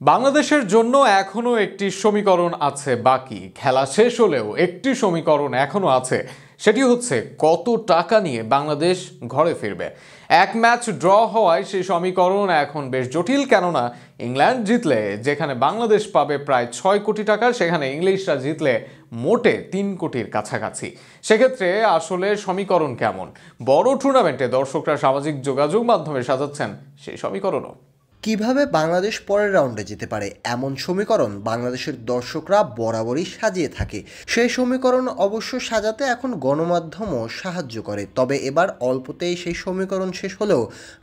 বাংলাদেশের জন্য এখনো একটি সমীকরণ আছে বাকি। খেলা শেষ হলেও একটি সমীকরণ এখনো আছে, সেটি হচ্ছে কত টাকা নিয়ে বাংলাদেশ ঘরে ফিরবে। এক ম্যাচ ড্র হওয়ায় সেই সমীকরণ এখন বেশ জটিল, কেননা ইংল্যান্ড জিতলে যেখানে বাংলাদেশ পাবে প্রায় 6 কোটি টাকা, সেখানে ইংলিশরা জিতলে মোটে 3 কোটির কাছাকাছি। সেক্ষেত্রে আসলে সমীকরণ কেমন? বড় টুর্নামেন্টে দর্শকরা সামাজিক যোগাযোগ মাধ্যমে সাজাচ্ছেন সেই সমীকরণও। কিভাবে বাংলাদেশ পরের রাউন্ডে যেতে পারে এমন সমীকরণ বাংলাদেশের দর্শকরা বরাবরই সাজিয়ে থাকে। সেই সমীকরণ অবশ্য সাজাতে এখন গণমাধ্যমও সাহায্য করে, তবে এবার অল্পতেই সেই সমীকরণ শেষ হলেও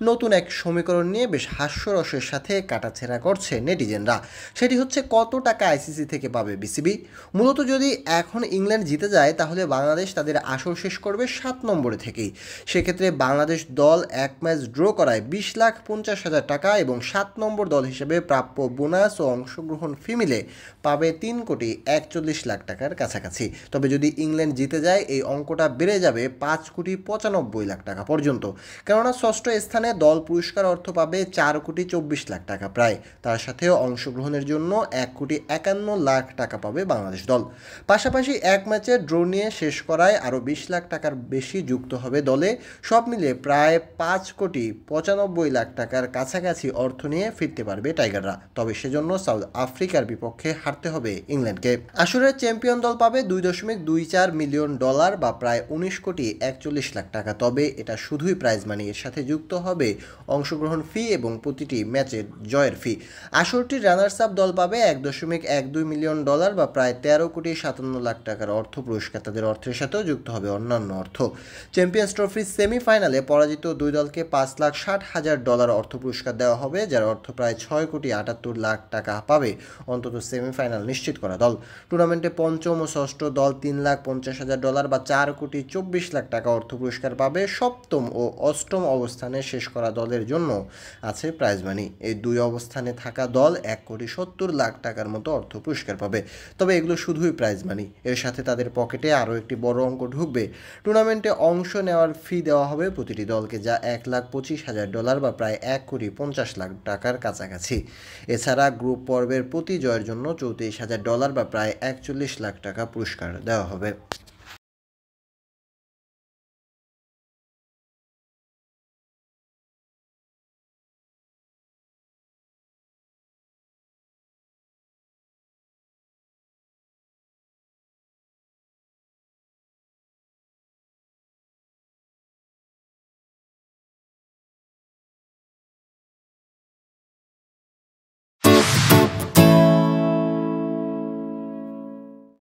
নতুন এক সমীকরণ নিয়ে বেশ হাস্যরসের সাথে কাটাছেঁড়া করছে নেটিজেনরা। সেটি হচ্ছে কত টাকা আইসিসি থেকে পাবে বিসিবি। মূলত যদি এখন ইংল্যান্ড জিতে যায় তাহলে বাংলাদেশ তাদের আসর শেষ করবে 7 নম্বরে থেকেই। সেক্ষেত্রে বাংলাদেশ দল এক ম্যাচ ড্র করায় 20,50,000 টাকা এবং 7 নম্বর দল হিসেবে প্রাপ্য বোনাস ও অংশগ্রহণ ফি মিলে পাবে 3,41,00,000 টাকার কাছাকাছি। তবে যদি ইংল্যান্ড জিতে যায় এই অঙ্কটা বেড়ে যাবে 5,95,00,000 টাকা পর্যন্ত, কেননা ষষ্ঠ স্থানে দল পুরস্কার অর্থ পাবে 4,24,00,000 টাকা প্রায়। তার সাথেও অংশগ্রহণের জন্য 1,51,00,000 টাকা পাবে বাংলাদেশ দল। পাশাপাশি এক ম্যাচে ড্র নিয়ে শেষ করায় আরও 20 লাখ টাকার বেশি যুক্ত হবে দলে। সব মিলিয়ে প্রায় 5,95,00,000 টাকার কাছাকাছি অর্থ নিয়ে ফিরতে পারবে টাইগাররা। তবে সেজন্য সাউথ আফ্রিকার বিপক্ষে হারতে হবে ইংল্যান্ডকে। আসরের চ্যাম্পিয়ন দল পাবে $2.24 মিলিয়ন বা প্রায় 19,41,00,000 টাকা। তবে এটা শুধুই প্রাইজ মানি, এর সাথে যুক্ত হবে অংশগ্রহণ ফি এবং প্রতিটি ম্যাচের জয়ের ফি। আসরটির রানার্স আপ দল পাবে $1.12 মিলিয়ন বা প্রায় 13,57,00,000 টাকার অর্থ পুরস্কার। তাদের অর্থের সাথেও যুক্ত হবে অন্যান্য অর্থ। চ্যাম্পিয়ন্স ট্রফির সেমিফাইনালে পরাজিত দুই দলকে $5,60,000 অর্থ পুরস্কার দেওয়া হবে, যার অর্থ প্রায় 6,78,00,000 টাকা পাবে অন্তত সেমিফাইনাল নিশ্চিত করা দল। টুর্নামেন্টে পঞ্চম ও ষষ্ঠ দল $3,50,000 বা 4,24,00,000 টাকা অর্থ পুরস্কার পাবে। সপ্তম ও অষ্টম অবস্থানে শেষ করা দলের জন্য আছে প্রাইজ মানি। এই দুই অবস্থানে থাকা দল 1,70,00,000 টাকার মতো অর্থ পুরস্কার পাবে। তবে এগুলো শুধুই প্রাইজ মানি, এর সাথে তাদের পকেটে আরও একটি বড় অঙ্ক ঢুকবে। টুর্নামেন্টে অংশ নেওয়ার ফি দেওয়া হবে প্রতিটি দলকে, যা $1,25,000 বা প্রায় 1,50,00,000 টাকার কাছাকাছি। এছাড়া গ্রুপ পর্বের প্রতি জয়ের জন্য $34,000 বা প্রায় 41 লাখ টাকা পুরস্কার দেওয়া হবে।